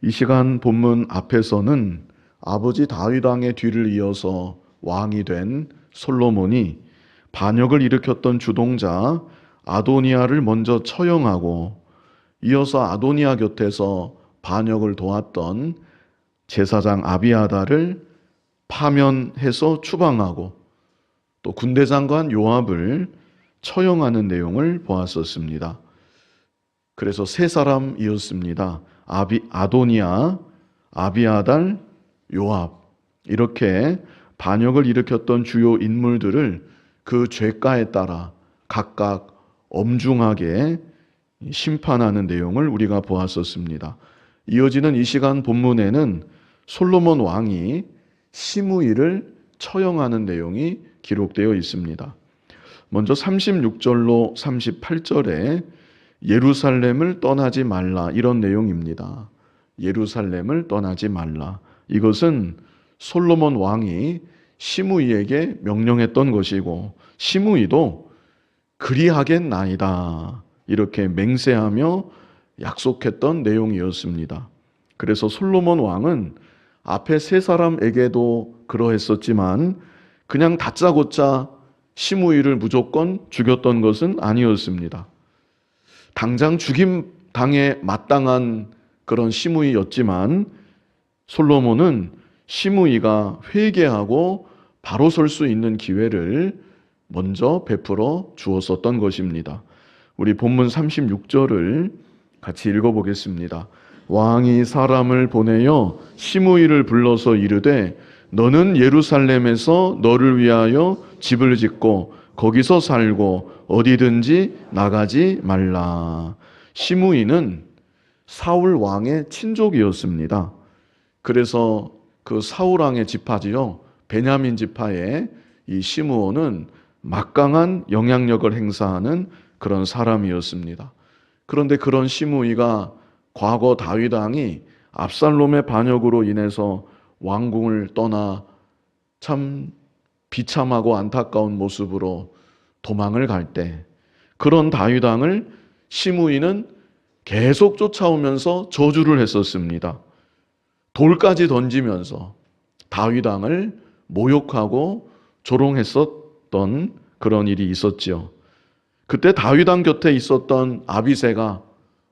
이 시간 본문 앞에서는 아버지 다윗 왕의 뒤를 이어서 왕이 된 솔로몬이 반역을 일으켰던 주동자 아도니아를 먼저 처형하고, 이어서 아도니아 곁에서 반역을 도왔던 제사장 아비아달을 파면해서 추방하고, 또 군대 장관 요압을 처형하는 내용을 보았었습니다. 그래서 세 사람이었습니다. 아도니아, 아비아달, 요압, 이렇게 반역을 일으켰던 주요 인물들을 그 죄가에 따라 각각 엄중하게 심판하는 내용을 우리가 보았었습니다. 이어지는 이 시간 본문에는 솔로몬 왕이 시므이를 처형하는 내용이 기록되어 있습니다. 먼저 36절로 38절에 예루살렘을 떠나지 말라, 이런 내용입니다. 예루살렘을 떠나지 말라. 이것은 솔로몬 왕이 시므이에게 명령했던 것이고, 시므이도 그리하겠나이다, 이렇게 맹세하며 약속했던 내용이었습니다. 그래서 솔로몬 왕은 앞에 세 사람에게도 그러했었지만 그냥 다짜고짜 시므이를 무조건 죽였던 것은 아니었습니다. 당장 죽임 당에 마땅한 그런 시므이였지만 솔로몬은 시므이가 회개하고 바로 설 수 있는 기회를 먼저 베풀어 주었었던 것입니다. 우리 본문 36절을 같이 읽어보겠습니다. 왕이 사람을 보내어 시므이를 불러서 이르되 너는 예루살렘에서 너를 위하여 집을 짓고 거기서 살고 어디든지 나가지 말라. 시므이는 사울 왕의 친족이었습니다. 그래서 그 사울 왕의 지파지요, 베냐민 지파의 이 시므온은 막강한 영향력을 행사하는 그런 사람이었습니다. 그런데 그런 시므이가 과거 다윗 왕이 압살롬의 반역으로 인해서 왕궁을 떠나 참 비참하고 안타까운 모습으로 도망을 갈 때, 그런 다윗 왕을 시므이는 계속 쫓아오면서 저주를 했었습니다. 돌까지 던지면서 다윗 왕을 모욕하고 조롱했었던 그런 일이 있었지요. 그때 다윗 왕 곁에 있었던 아비새가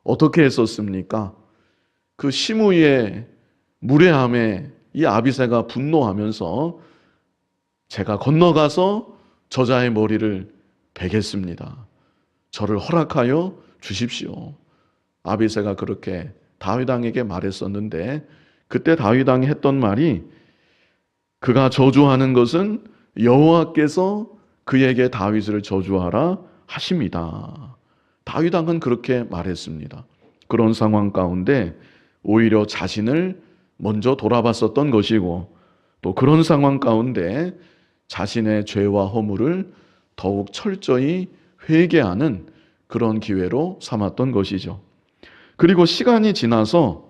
어떻게 했었습니까? 그 시므이의 무례함에 이 아비새가 분노하면서 제가 건너가서 저자의 머리를 베겠습니다. 저를 허락하여 주십시오. 아비새가 그렇게 다윗 왕에게 말했었는데, 그때 다윗 왕이 했던 말이, 그가 저주하는 것은 여호와께서 그에게 다윗을 저주하라 하십니다. 다윗 왕은 그렇게 말했습니다. 그런 상황 가운데 오히려 자신을 먼저 돌아봤었던 것이고, 또 그런 상황 가운데 자신의 죄와 허물을 더욱 철저히 회개하는 그런 기회로 삼았던 것이죠. 그리고 시간이 지나서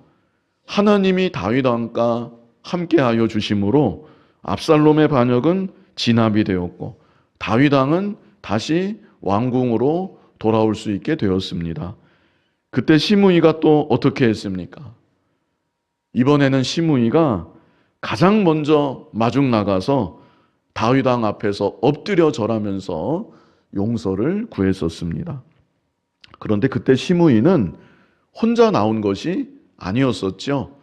하나님이 다윗 왕과 함께하여 주심으로 압살롬의 반역은 진압이 되었고, 다윗 왕은 다시 왕궁으로 돌아올 수 있게 되었습니다. 그때 시므이가 또 어떻게 했습니까? 이번에는 시므이가 가장 먼저 마중 나가서 다윗 왕 앞에서 엎드려 절하면서 용서를 구했었습니다. 그런데 그때 시므이는 혼자 나온 것이 아니었었죠.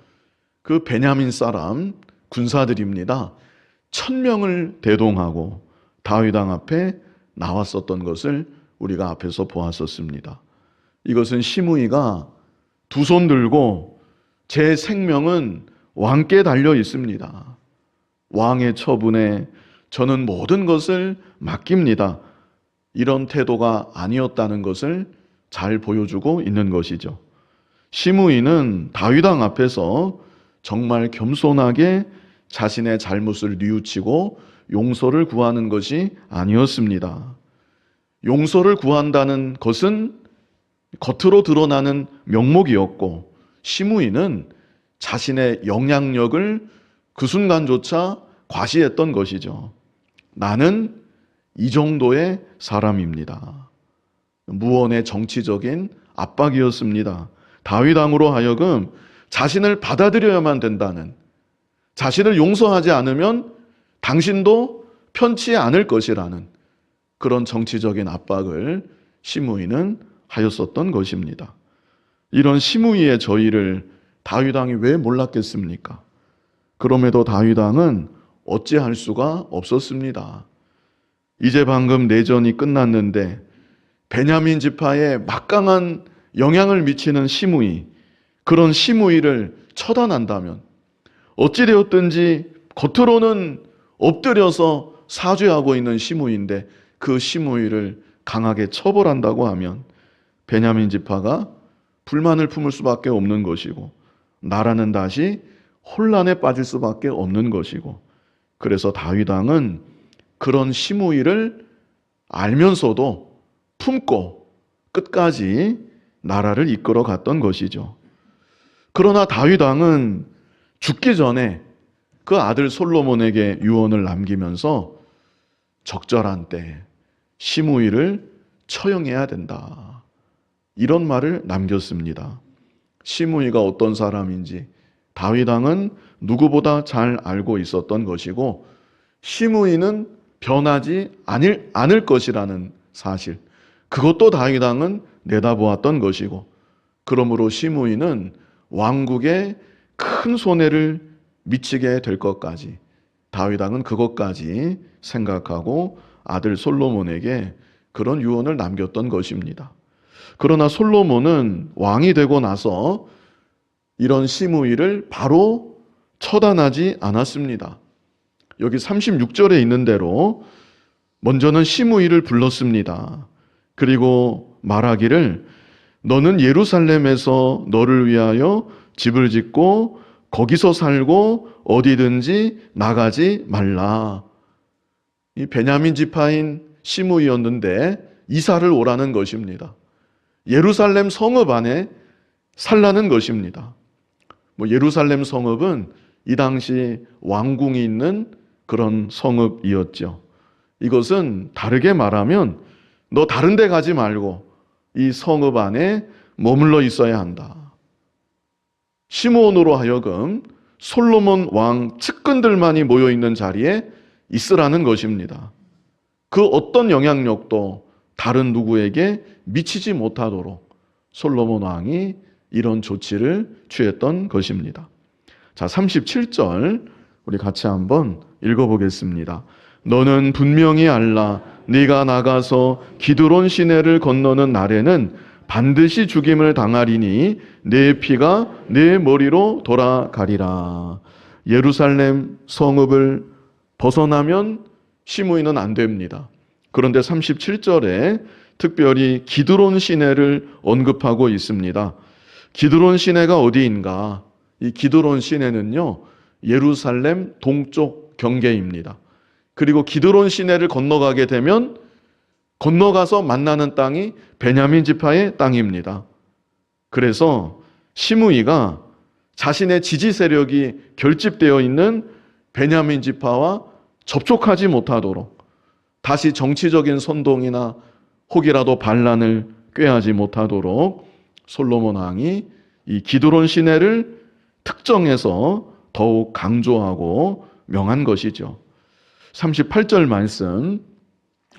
그 베냐민 사람 군사들입니다. 1000명을 대동하고 다윗 왕 앞에 나왔었던 것을 우리가 앞에서 보았었습니다. 이것은 시므이가 두 손 들고 제 생명은 왕께 달려 있습니다. 왕의 처분에 저는 모든 것을 맡깁니다, 이런 태도가 아니었다는 것을 잘 보여주고 있는 것이죠. 시므이는 다윗 왕 앞에서 정말 겸손하게 자신의 잘못을 뉘우치고 용서를 구하는 것이 아니었습니다. 용서를 구한다는 것은 겉으로 드러나는 명목이었고, 시므이는 자신의 영향력을 그 순간조차 과시했던 것이죠. 나는 이 정도의 사람입니다. 무언의 정치적인 압박이었습니다. 다윗 왕으로 하여금 자신을 받아들여야만 된다는, 자신을 용서하지 않으면 당신도 편치 않을 것이라는 그런 정치적인 압박을 시므이는 하였었던 것입니다. 이런 시므이의 저희를 다윗 왕이 왜 몰랐겠습니까? 그럼에도 다윗 왕은 어찌할 수가 없었습니다. 이제 방금 내전이 끝났는데 베냐민 지파에 막강한 영향을 미치는 시므이, 그런 시므이를 처단한다면, 어찌되었든지 겉으로는 엎드려서 사죄하고 있는 시므이인데 그 시므이를 강하게 처벌한다고 하면 베냐민 지파가 불만을 품을 수밖에 없는 것이고 나라는 다시 혼란에 빠질 수밖에 없는 것이고, 그래서 다윗 왕은 그런 시므이를 알면서도 품고 끝까지 나라를 이끌어 갔던 것이죠. 그러나 다윗 왕은 죽기 전에 그 아들 솔로몬에게 유언을 남기면서 적절한 때 시므이를 처형해야 된다, 이런 말을 남겼습니다. 시므이가 어떤 사람인지 다윗 왕은 누구보다 잘 알고 있었던 것이고, 시므이는 변하지 않을 것이라는 사실, 그것도 다윗 왕은 내다보았던 것이고, 그러므로 시므이는 왕국에 큰 손해를 미치게 될 것까지 다윗 왕은 그것까지 생각하고 아들 솔로몬에게 그런 유언을 남겼던 것입니다. 그러나 솔로몬은 왕이 되고 나서 이런 시므이를 바로 처단하지 않았습니다. 여기 36절에 있는 대로 먼저는 시므이를 불렀습니다. 그리고 말하기를 너는 예루살렘에서 너를 위하여 집을 짓고 거기서 살고 어디든지 나가지 말라. 이 베냐민 지파인 시므이였는데 이사를 오라는 것입니다. 예루살렘 성읍 안에 살라는 것입니다. 예루살렘 성읍은 이 당시 왕궁이 있는 그런 성읍이었죠. 이것은 다르게 말하면 너 다른 데 가지 말고 이 성읍 안에 머물러 있어야 한다. 시므온으로 하여금 솔로몬 왕 측근들만이 모여 있는 자리에 있으라는 것입니다. 그 어떤 영향력도 다른 누구에게 미치지 못하도록 솔로몬 왕이 이런 조치를 취했던 것입니다. 자, 37절 우리 같이 한번 읽어보겠습니다. 너는 분명히 알라. 네가 나가서 기드론 시내를 건너는 날에는 반드시 죽임을 당하리니 내 피가 내 머리로 돌아가리라. 예루살렘 성읍을 벗어나면 시므이는 안 됩니다. 그런데 37절에 특별히 기드론 시내를 언급하고 있습니다. 기드론 시내가 어디인가? 이 기드론 시내는요, 예루살렘 동쪽 경계입니다. 그리고 기드론 시내를 건너가게 되면 건너가서 만나는 땅이 베냐민 지파의 땅입니다. 그래서 시므이가 자신의 지지 세력이 결집되어 있는 베냐민 지파와 접촉하지 못하도록, 다시 정치적인 선동이나 혹이라도 반란을 꾀하지 못하도록 솔로몬 왕이 이 기드론 시내를 특정해서 더욱 강조하고 명한 것이죠. 38절 말씀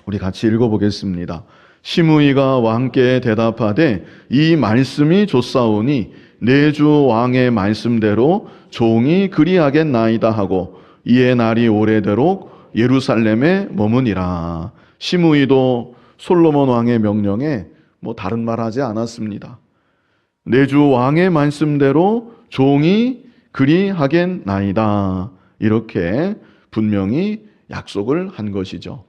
우리 같이 읽어보겠습니다. 시므이가 왕께 대답하되 이 말씀이 좋사오니 내 주 왕의 말씀대로 종이 그리하겠나이다 하고 이에 날이 오래되록 예루살렘에 머무니라. 시므이도 솔로몬 왕의 명령에 다른 말 하지 않았습니다. 내 주 왕의 말씀대로 종이 그리하겠나이다, 이렇게 분명히 약속을 한 것이죠.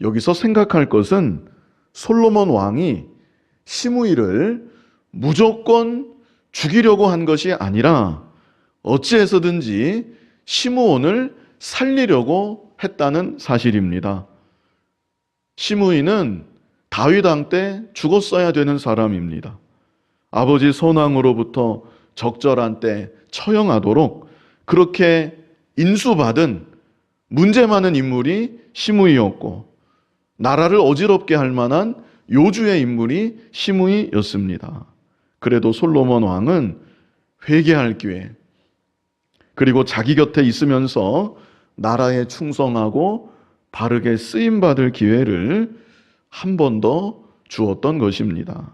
여기서 생각할 것은 솔로몬 왕이 시므이를 무조건 죽이려고 한 것이 아니라 어찌해서든지 시므온을 살리려고 했다는 사실입니다. 시므이는 다윗 왕 때 죽었어야 되는 사람입니다. 아버지 손왕으로부터 적절한 때 처형하도록 그렇게 인수받은 문제 많은 인물이 시므이였고, 나라를 어지럽게 할 만한 요주의 인물이 시므이였습니다. 그래도 솔로몬 왕은 회개할 기회, 그리고 자기 곁에 있으면서 나라에 충성하고 바르게 쓰임받을 기회를 한 번 더 주었던 것입니다.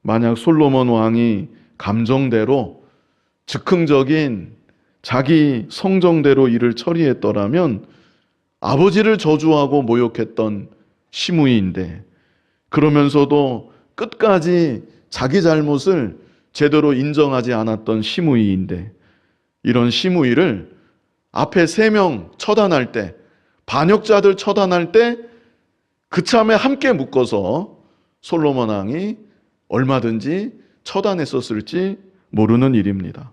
만약 솔로몬 왕이 감정대로 즉흥적인 자기 성정대로 일을 처리했더라면 아버지를 저주하고 모욕했던 시므이인데, 그러면서도 끝까지 자기 잘못을 제대로 인정하지 않았던 시므이인데, 이런 시므이를 앞에 3명 처단할 때, 반역자들 처단할 때 그참에 함께 묶어서 솔로몬 왕이 얼마든지 처단했었을지 모르는 일입니다.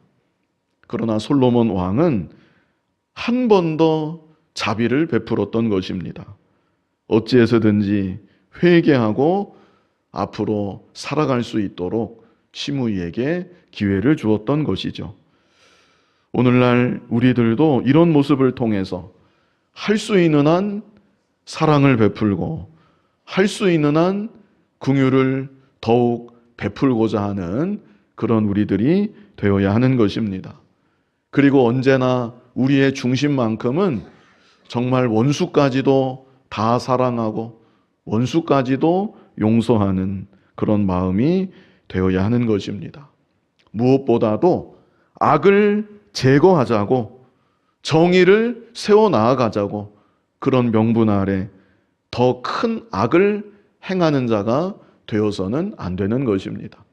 그러나 솔로몬 왕은 한 번 더 자비를 베풀었던 것입니다. 어찌해서든지 회개하고 앞으로 살아갈 수 있도록 시므이에게 기회를 주었던 것이죠. 오늘날 우리들도 이런 모습을 통해서 할 수 있는 한 사랑을 베풀고 할 수 있는 한 긍휼을 더욱 베풀고자 하는 그런 우리들이 되어야 하는 것입니다. 그리고 언제나 우리의 중심만큼은 정말 원수까지도 다 사랑하고 원수까지도 용서하는 그런 마음이 되어야 하는 것입니다. 무엇보다도 악을 제거하자고, 정의를 세워나가자고, 그런 명분 아래 더 큰 악을 행하는 자가 되어서는 안 되는 것입니다.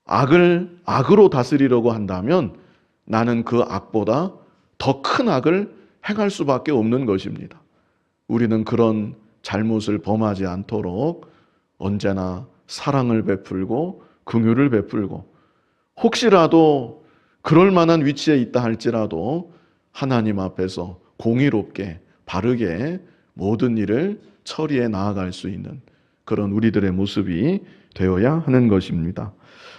악을 악으로 다스리려고 한다면 나는 그 악보다 더 큰 악을 행할 수밖에 없는 것입니다. 우리는 그런 잘못을 범하지 않도록 언제나 사랑을 베풀고 긍휼을 베풀고, 혹시라도 그럴 만한 위치에 있다 할지라도 하나님 앞에서 공의롭게 바르게 모든 일을 처리해 나아갈 수 있는 그런 우리들의 모습이 되어야 하는 것입니다.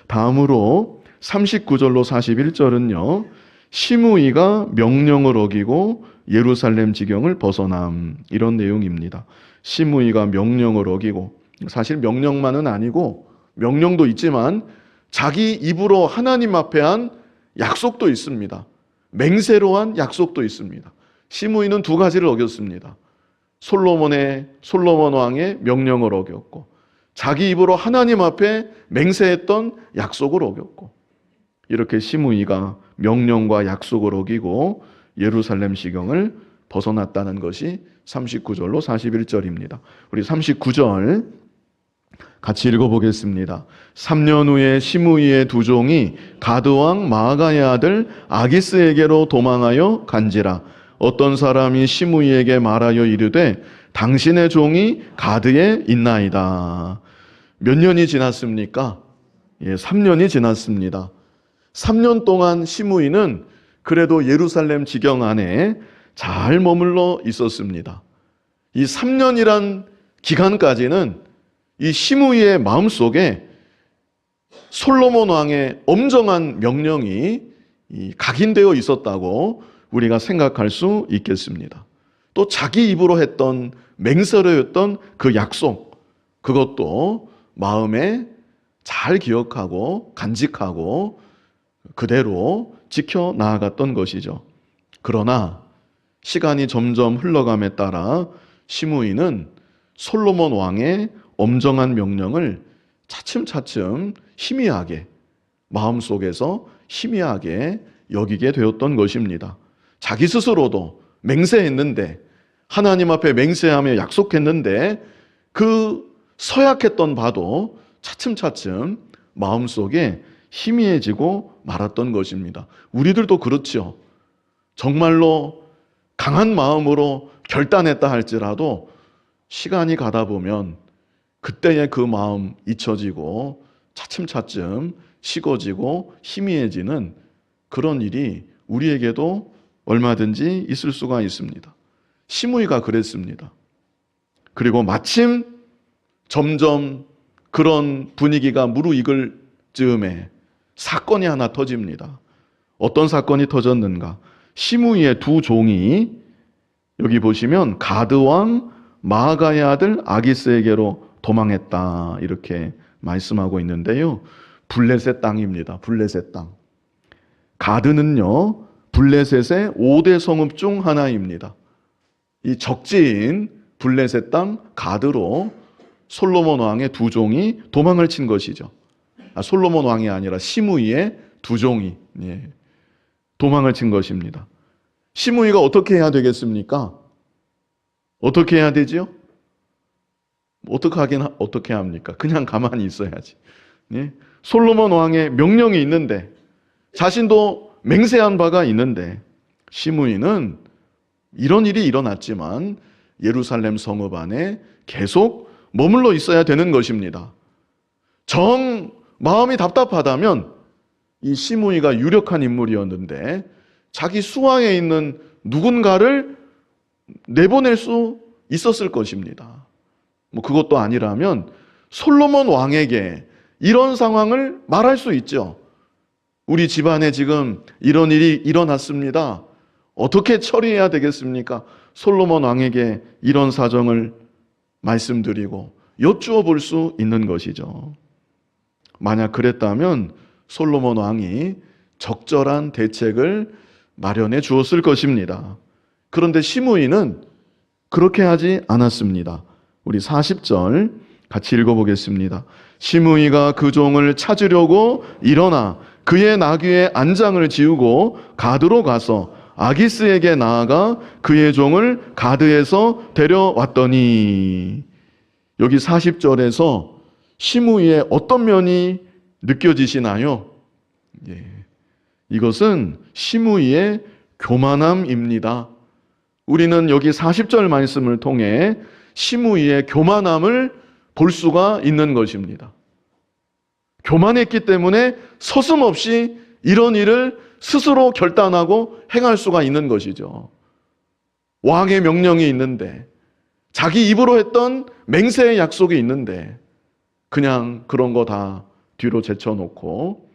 다음으로 39절로 41절은요, 시므이가 명령을 어기고 예루살렘 지경을 벗어남, 이런 내용입니다. 시므이가 명령을 어기고, 사실 명령만은 아니고 명령도 있지만 자기 입으로 하나님 앞에 한 약속도 있습니다. 맹세로 한 약속도 있습니다. 시므이는 2가지를 어겼습니다. 솔로몬 왕의 명령을 어겼고, 자기 입으로 하나님 앞에 맹세했던 약속을 어겼고, 이렇게 시므이가 명령과 약속을 어기고 예루살렘 시경을 벗어났다는 것이 39절로 41절입니다. 우리 39절 같이 읽어보겠습니다. 3년 후에 시므이의 2종이 가드왕 마아가의 아들 아기스에게로 도망하여 간지라. 어떤 사람이 시므이에게 말하여 이르되 당신의 종이 가드에 있나이다. 몇 년이 지났습니까? 3년이 지났습니다. 3년 동안 시므이는 그래도 예루살렘 지경 안에 잘 머물러 있었습니다. 이 3년이란 기간까지는 이 시므이의 마음속에 솔로몬 왕의 엄정한 명령이 각인되어 있었다고 우리가 생각할 수 있겠습니다. 또 자기 입으로 했던 맹세로 했던 그 약속, 그것도 마음에 잘 기억하고 간직하고 그대로 지켜 나아갔던 것이죠. 그러나 시간이 점점 흘러감에 따라 시므이는 솔로몬 왕의 엄정한 명령을 차츰차츰 희미하게, 마음속에서 희미하게 여기게 되었던 것입니다. 자기 스스로도 맹세했는데, 하나님 앞에 맹세하며 약속했는데 그 서약했던 바도 차츰차츰 마음속에 희미해지고 말았던 것입니다. 우리들도 그렇죠. 정말로 강한 마음으로 결단했다 할지라도 시간이 가다 보면 그때의 그 마음 잊혀지고 차츰차츰 식어지고 희미해지는 그런 일이 우리에게도 얼마든지 있을 수가 있습니다. 시므이가 그랬습니다. 그리고 마침 점점 그런 분위기가 무르익을 즈음에 사건이 하나 터집니다. 어떤 사건이 터졌는가? 시므이의 2종이 여기 보시면 가드왕 마아가의 아들 아기스에게로 도망했다, 이렇게 말씀하고 있는데요. 블레셋 땅입니다. 블레셋 땅. 가드는요, 블레셋의 5대 성읍 중 하나입니다. 이 적지인 블레셋 땅 가드로 솔로몬 왕의 두 종이 도망을 친 것이죠. 솔로몬 왕이 아니라 시므이의 두 종이 도망을 친 것입니다. 시므이가 어떻게 해야 되겠습니까? 어떻게 해야 되지요? 어떻게 합니까? 그냥 가만히 있어야지. 솔로몬 왕의 명령이 있는데, 자신도 맹세한 바가 있는데, 시므이는 이런 일이 일어났지만 예루살렘 성읍 안에 계속 머물러 있어야 되는 것입니다. 정 마음이 답답하다면, 이 시므이가 유력한 인물이었는데 자기 수하에 있는 누군가를 내보낼 수 있었을 것입니다. 그것도 아니라면 솔로몬 왕에게 이런 상황을 말할 수 있죠. 우리 집안에 지금 이런 일이 일어났습니다. 어떻게 처리해야 되겠습니까? 솔로몬 왕에게 이런 사정을 말씀드리고 여쭈어 볼 수 있는 것이죠. 만약 그랬다면 솔로몬 왕이 적절한 대책을 마련해 주었을 것입니다. 그런데 시므이는 그렇게 하지 않았습니다. 우리 40절 같이 읽어보겠습니다. 시므이가 그 종을 찾으려고 일어나 그의 나귀의 안장을 지우고 가드로 가서 아기스에게 나아가 그의 종을 가드에서 데려왔더니, 여기 40절에서 시므이의 어떤 면이 느껴지시나요? 이것은 시므이의 교만함입니다. 우리는 여기 40절 말씀을 통해 시므이의 교만함을 볼 수가 있는 것입니다. 교만했기 때문에 서슴없이 이런 일을 스스로 결단하고 행할 수가 있는 것이죠. 왕의 명령이 있는데, 자기 입으로 했던 맹세의 약속이 있는데 그냥 그런 거 다 뒤로 제쳐놓고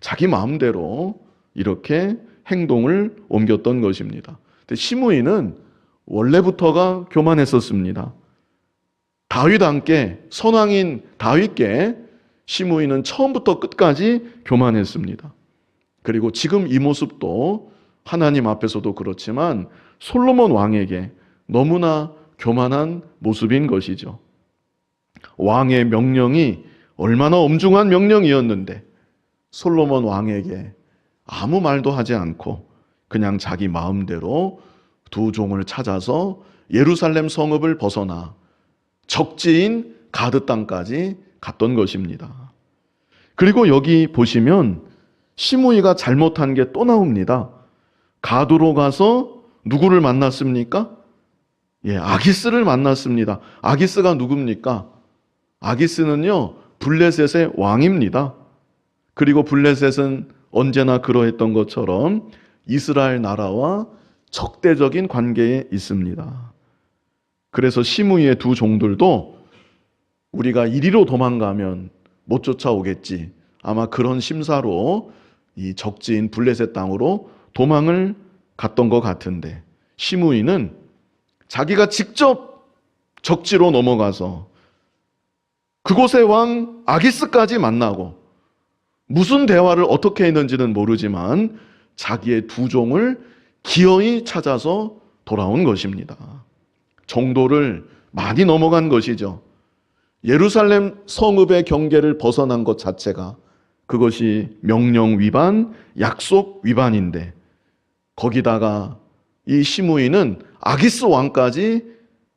자기 마음대로 이렇게 행동을 옮겼던 것입니다. 근데 시므이는 원래부터가 교만했었습니다. 다윗 함께, 선왕인 다윗께 시므이는 처음부터 끝까지 교만했습니다. 그리고 지금 이 모습도 하나님 앞에서도 그렇지만 솔로몬 왕에게 너무나 교만한 모습인 것이죠. 왕의 명령이 얼마나 엄중한 명령이었는데 솔로몬 왕에게 아무 말도 하지 않고 그냥 자기 마음대로 두 종을 찾아서 예루살렘 성읍을 벗어나 적지인 가드 땅까지 갔던 것입니다. 그리고 여기 보시면 시므이가 잘못한 게 또 나옵니다. 가드로 가서 누구를 만났습니까? 아기스를 만났습니다. 아기스가 누굽니까? 아기스는요, 블레셋의 왕입니다. 그리고 블레셋은 언제나 그러했던 것처럼 이스라엘 나라와 적대적인 관계에 있습니다. 그래서 시므이의 두 종들도 우리가 이리로 도망가면 못 쫓아오겠지, 아마 그런 심사로 이 적지인 블레셋 땅으로 도망을 갔던 것 같은데, 시므이는 자기가 직접 적지로 넘어가서 그곳의 왕 아기스까지 만나고 무슨 대화를 어떻게 했는지는 모르지만 자기의 두 종을 기어이 찾아서 돌아온 것입니다. 정도를 많이 넘어간 것이죠. 예루살렘 성읍의 경계를 벗어난 것 자체가 그것이 명령 위반, 약속 위반인데, 거기다가 이 시므이는 아기스 왕까지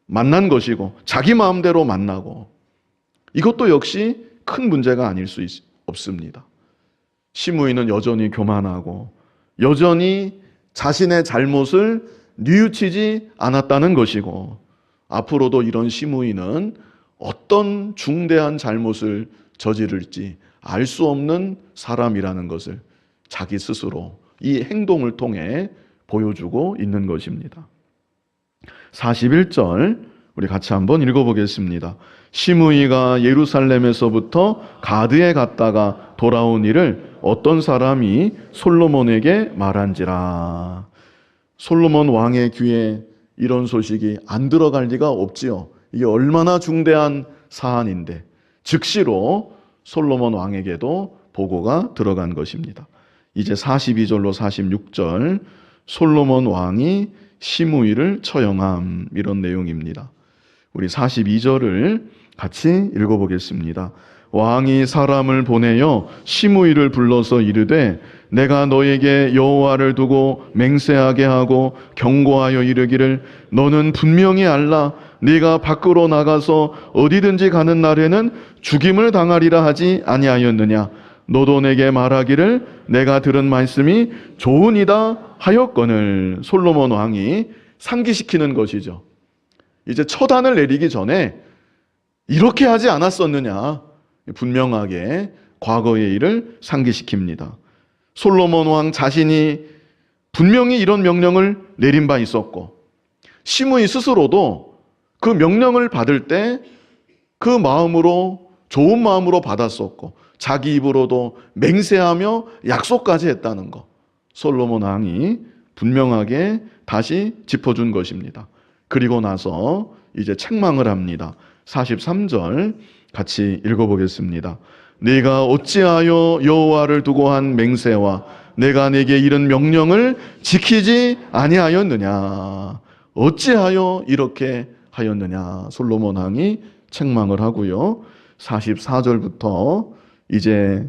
만난 것이고 자기 마음대로 만나고, 이것도 역시 큰 문제가 아닐 수 없습니다. 시므이는 여전히 교만하고 여전히 자신의 잘못을 뉘우치지 않았다는 것이고, 앞으로도 이런 시므이는 어떤 중대한 잘못을 저지를지 알 수 없는 사람이라는 것을 자기 스스로 이 행동을 통해 보여주고 있는 것입니다. 41절 우리 같이 한번 읽어보겠습니다. 시므이가 예루살렘에서부터 가드에 갔다가 돌아온 일을 어떤 사람이 솔로몬에게 말한지라. 솔로몬 왕의 귀에 이런 소식이 안 들어갈 리가 없지요. 이게 얼마나 중대한 사안인데 즉시로 솔로몬 왕에게도 보고가 들어간 것입니다. 이제 42절로 46절 솔로몬 왕이 시므이를 처형함, 이런 내용입니다. 우리 42절을 같이 읽어보겠습니다. 왕이 사람을 보내어 시므이를 불러서 이르되 내가 너에게 여호와를 두고 맹세하게 하고 경고하여 이르기를 너는 분명히 알라 네가 밖으로 나가서 어디든지 가는 날에는 죽임을 당하리라 하지 아니하였느냐. 너도 내게 말하기를 내가 들은 말씀이 좋으니다 하였거늘. 솔로몬 왕이 상기시키는 것이죠. 이제 처단을 내리기 전에 이렇게 하지 않았었느냐, 분명하게 과거의 일을 상기시킵니다. 솔로몬 왕 자신이 분명히 이런 명령을 내린 바 있었고 시므이 스스로도 그 명령을 받을 때 그 마음으로, 좋은 마음으로 받았었고 자기 입으로도 맹세하며 약속까지 했다는 것, 솔로몬 왕이 분명하게 다시 짚어준 것입니다. 그리고 나서 이제 책망을 합니다. 43절 같이 읽어보겠습니다. 네가 어찌하여 여호와를 두고 한 맹세와 내가 내게 이른 명령을 지키지 아니하였느냐. 어찌하여 이렇게 하였느냐. 솔로몬 왕이 책망을 하고요. 44절부터 이제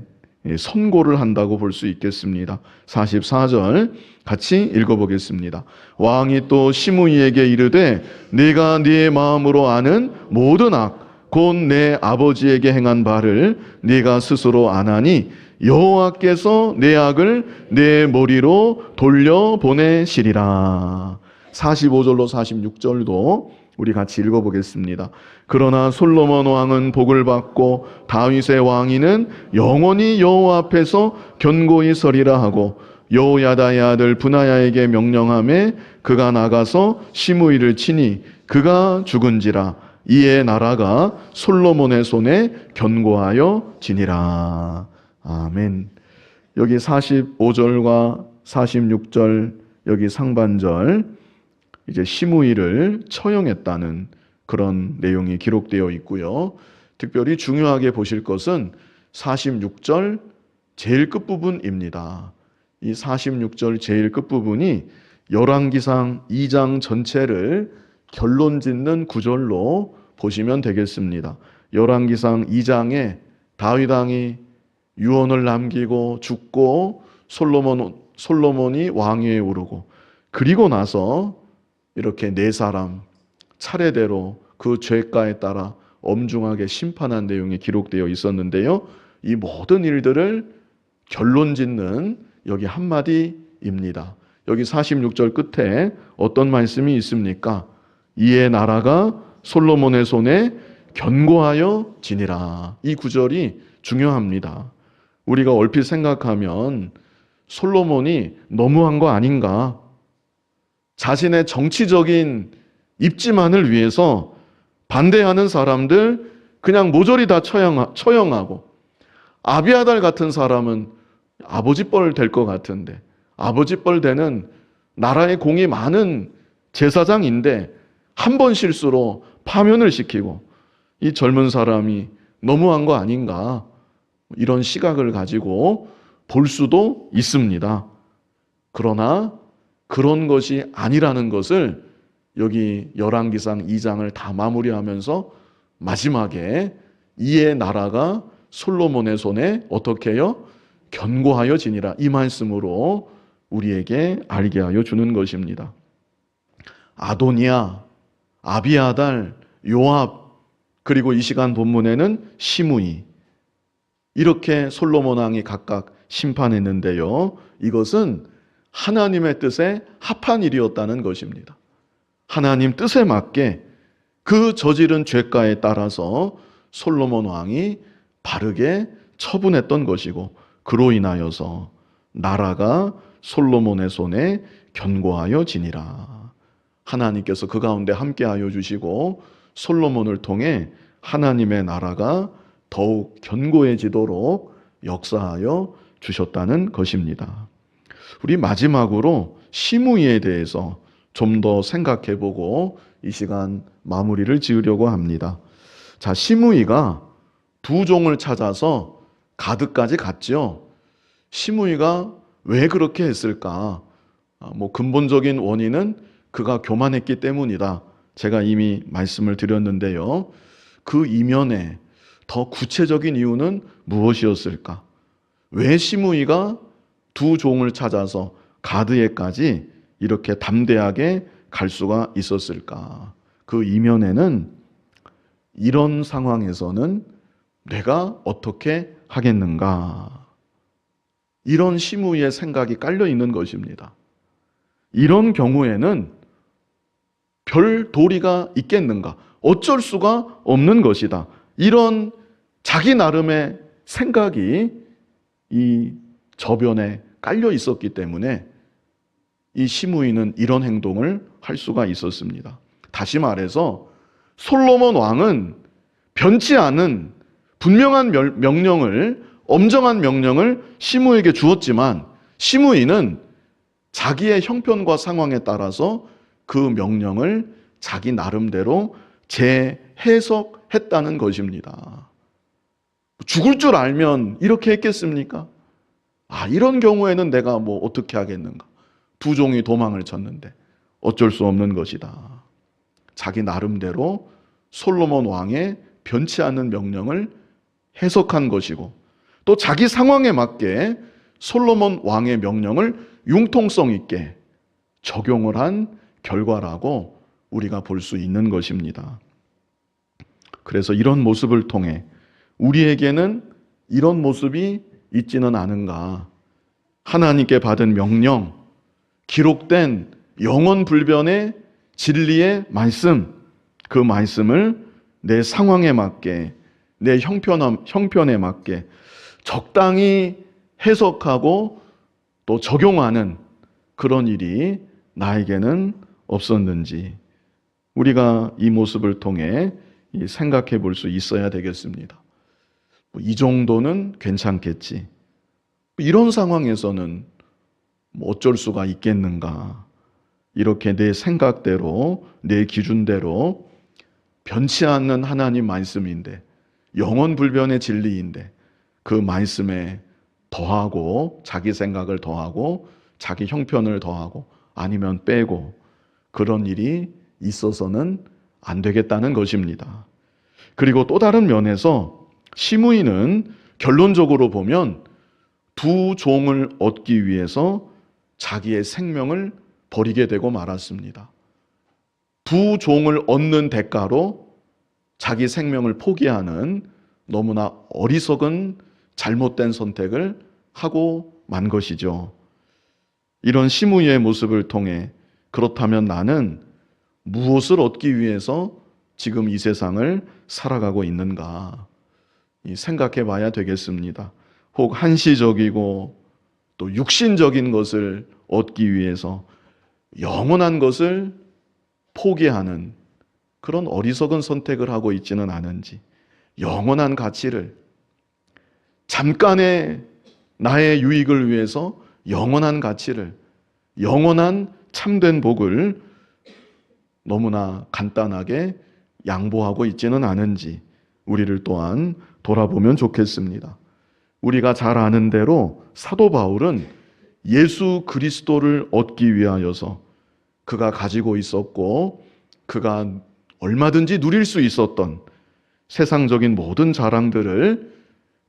선고를 한다고 볼 수 있겠습니다. 44절 같이 읽어보겠습니다. 왕이 또 시므이에게 이르되 네가 네 마음으로 아는 모든 악 곧 내 아버지에게 행한 바를 네가 스스로 아나니 여호와께서 내 악을 내 머리로 돌려보내시리라. 45절로 46절도 우리 같이 읽어보겠습니다. 그러나 솔로몬 왕은 복을 받고 다윗의 왕위는 영원히 여호와 앞에서 견고히 서리라 하고 여호야다의 아들 브나야에게 명령하매 그가 나가서 시므이를 치니 그가 죽은지라. 이에 나라가 솔로몬의 손에 견고하여 지니라. 아멘. 여기 45절과 46절 여기 상반절 이제 시므이를 처형했다는 그런 내용이 기록되어 있고요. 특별히 중요하게 보실 것은 46절 제일 끝부분입니다. 이 46절 제일 끝부분이 열왕기상 2장 전체를 결론짓는 구절로 보시면 되겠습니다. 열왕기상 2장에 다윗 왕이 유언을 남기고 죽고 솔로몬이 왕위에 오르고 그리고 나서 이렇게 네 사람 차례대로 그 죄가에 따라 엄중하게 심판한 내용이 기록되어 있었는데요. 이 모든 일들을 결론짓는 여기 한마디입니다. 여기 46절 끝에 어떤 말씀이 있습니까? 이에 나라가 솔로몬의 손에 견고하여 지니라. 이 구절이 중요합니다. 우리가 얼핏 생각하면 솔로몬이 너무한 거 아닌가? 자신의 정치적인 입지만을 위해서 반대하는 사람들 그냥 모조리 다 처형하고 아비아달 같은 사람은 아버지뻘 될 것 같은데 아버지뻘 되는 나라의 공이 많은 제사장인데 한 번 실수로 파면을 시키고 이 젊은 사람이 너무한 거 아닌가 이런 시각을 가지고 볼 수도 있습니다. 그러나 그런 것이 아니라는 것을 여기 열왕기상 2장을 다 마무리하면서 마지막에 이에 나라가 솔로몬의 손에 어떻게 해요? 견고하여 지니라. 이 말씀으로 우리에게 알게 하여 주는 것입니다. 아도니아, 아비아달, 요압, 그리고 이 시간 본문에는 시므이, 이렇게 솔로몬 왕이 각각 심판했는데요. 이것은 하나님의 뜻에 합한 일이었다는 것입니다. 하나님 뜻에 맞게 그 저지른 죄가에 따라서 솔로몬 왕이 바르게 처분했던 것이고 그로 인하여서 나라가 솔로몬의 손에 견고하여 지니라. 하나님께서 그 가운데 함께하여 주시고 솔로몬을 통해 하나님의 나라가 더욱 견고해지도록 역사하여 주셨다는 것입니다. 우리 마지막으로 시므이에 대해서 좀 더 생각해보고 이 시간 마무리를 지으려고 합니다. 자, 시므이가 두 종을 찾아서 가드까지 갔죠. 시므이가 왜 그렇게 했을까? 근본적인 원인은 그가 교만했기 때문이다. 제가 이미 말씀을 드렸는데요. 그 이면에 더 구체적인 이유는 무엇이었을까? 왜 시므이가 두 종을 찾아서 가드에까지 이렇게 담대하게 갈 수가 있었을까? 그 이면에는 이런 상황에서는 내가 어떻게 하겠는가? 이런 시므이의 생각이 깔려 있는 것입니다. 이런 경우에는 별 도리가 있겠는가? 어쩔 수가 없는 것이다. 이런 자기 나름의 생각이 이 저변에 깔려 있었기 때문에 이 시므이는 이런 행동을 할 수가 있었습니다. 다시 말해서 솔로몬 왕은 변치 않은 분명한 명령을, 엄정한 명령을 시므이에게 주었지만 시므이는 자기의 형편과 상황에 따라서 그 명령을 자기 나름대로 재해석했다는 것입니다. 죽을 줄 알면 이렇게 했겠습니까? 이런 경우에는 내가 어떻게 하겠는가? 두 종이 도망을 쳤는데 어쩔 수 없는 것이다. 자기 나름대로 솔로몬 왕의 변치 않는 명령을 해석한 것이고 또 자기 상황에 맞게 솔로몬 왕의 명령을 융통성 있게 적용을 한 결과라고 우리가 볼 수 있는 것입니다. 그래서 이런 모습을 통해 우리에게는 이런 모습이 있지는 않은가? 하나님께 받은 명령, 기록된 영원 불변의 진리의 말씀, 그 말씀을 내 상황에 맞게, 내 형편에 맞게 적당히 해석하고 또 적용하는 그런 일이 나에게는 없었는지 우리가 이 모습을 통해 생각해 볼 수 있어야 되겠습니다. 이 정도는 괜찮겠지. 이런 상황에서는 어쩔 수가 있겠는가. 이렇게 내 생각대로, 내 기준대로 변치 않는 하나님 말씀인데, 영원 불변의 진리인데, 그 말씀에 더하고, 자기 생각을 더하고, 자기 형편을 더하고, 아니면 빼고, 그런 일이 있어서는 안 되겠다는 것입니다. 그리고 또 다른 면에서 시므이는 결론적으로 보면 두 종을 얻기 위해서 자기의 생명을 버리게 되고 말았습니다. 두 종을 얻는 대가로 자기 생명을 포기하는 너무나 어리석은 잘못된 선택을 하고 만 것이죠. 이런 시므이의 모습을 통해 그렇다면 나는 무엇을 얻기 위해서 지금 이 세상을 살아가고 있는가 생각해 봐야 되겠습니다. 혹 한시적이고 또 육신적인 것을 얻기 위해서 영원한 것을 포기하는 그런 어리석은 선택을 하고 있지는 않은지, 영원한 가치를, 잠깐의 나의 유익을 위해서 영원한 가치를, 영원한 참된 복을 너무나 간단하게 양보하고 있지는 않은지 우리를 또한 돌아보면 좋겠습니다. 우리가 잘 아는 대로 사도 바울은 예수 그리스도를 얻기 위하여서 그가 가지고 있었고 그가 얼마든지 누릴 수 있었던 세상적인 모든 자랑들을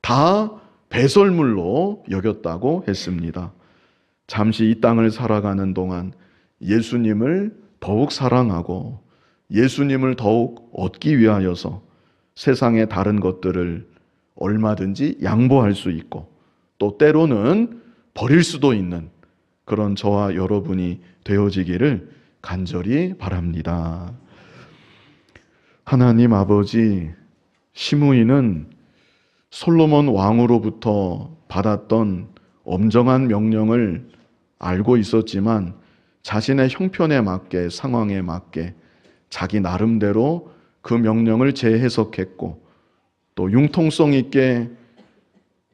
다 배설물로 여겼다고 했습니다. 잠시 이 땅을 살아가는 동안 예수님을 더욱 사랑하고 예수님을 더욱 얻기 위하여서 세상의 다른 것들을 얼마든지 양보할 수 있고 또 때로는 버릴 수도 있는 그런 저와 여러분이 되어지기를 간절히 바랍니다. 하나님 아버지, 시므이는 솔로몬 왕으로부터 받았던 엄정한 명령을 알고 있었지만 자신의 형편에 맞게, 상황에 맞게 자기 나름대로 그 명령을 재해석했고 또 융통성 있게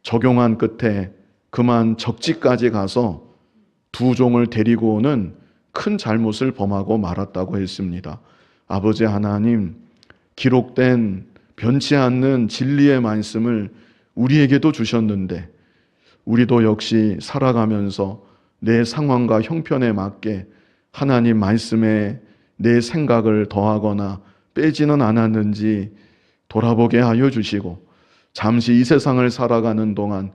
적용한 끝에 그만 적지까지 가서 두 종을 데리고 오는 큰 잘못을 범하고 말았다고 했습니다. 아버지 하나님, 기록된 변치 않는 진리의 말씀을 우리에게도 주셨는데 우리도 역시 살아가면서 내 상황과 형편에 맞게 하나님 말씀에 내 생각을 더하거나 빼지는 않았는지 돌아보게 하여 주시고, 잠시 이 세상을 살아가는 동안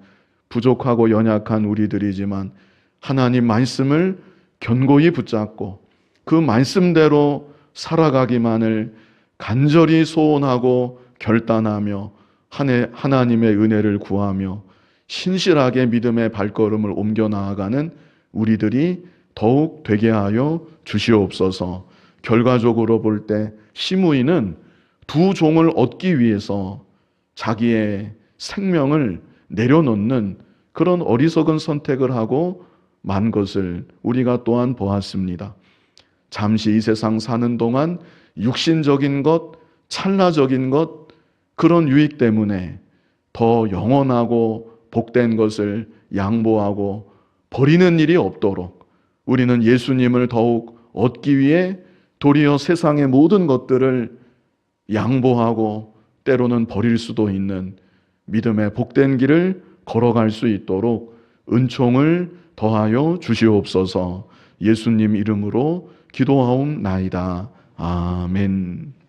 부족하고 연약한 우리들이지만 하나님 말씀을 견고히 붙잡고 그 말씀대로 살아가기만을 간절히 소원하고 결단하며 하나님의 은혜를 구하며 신실하게 믿음의 발걸음을 옮겨 나아가는 우리들이 더욱 되게 하여 주시옵소서. 결과적으로 볼 때 시므이는 두 종을 얻기 위해서 자기의 생명을 내려놓는 그런 어리석은 선택을 하고 만 것을 우리가 또한 보았습니다. 잠시 이 세상 사는 동안 육신적인 것, 찰나적인 것, 그런 유익 때문에 더 영원하고 복된 것을 양보하고 버리는 일이 없도록 우리는 예수님을 더욱 얻기 위해 도리어 세상의 모든 것들을 양보하고 때로는 버릴 수도 있는 믿음의 복된 길을 걸어갈 수 있도록 은총을 더하여 주시옵소서. 예수님 이름으로 기도하옵나이다. 아멘.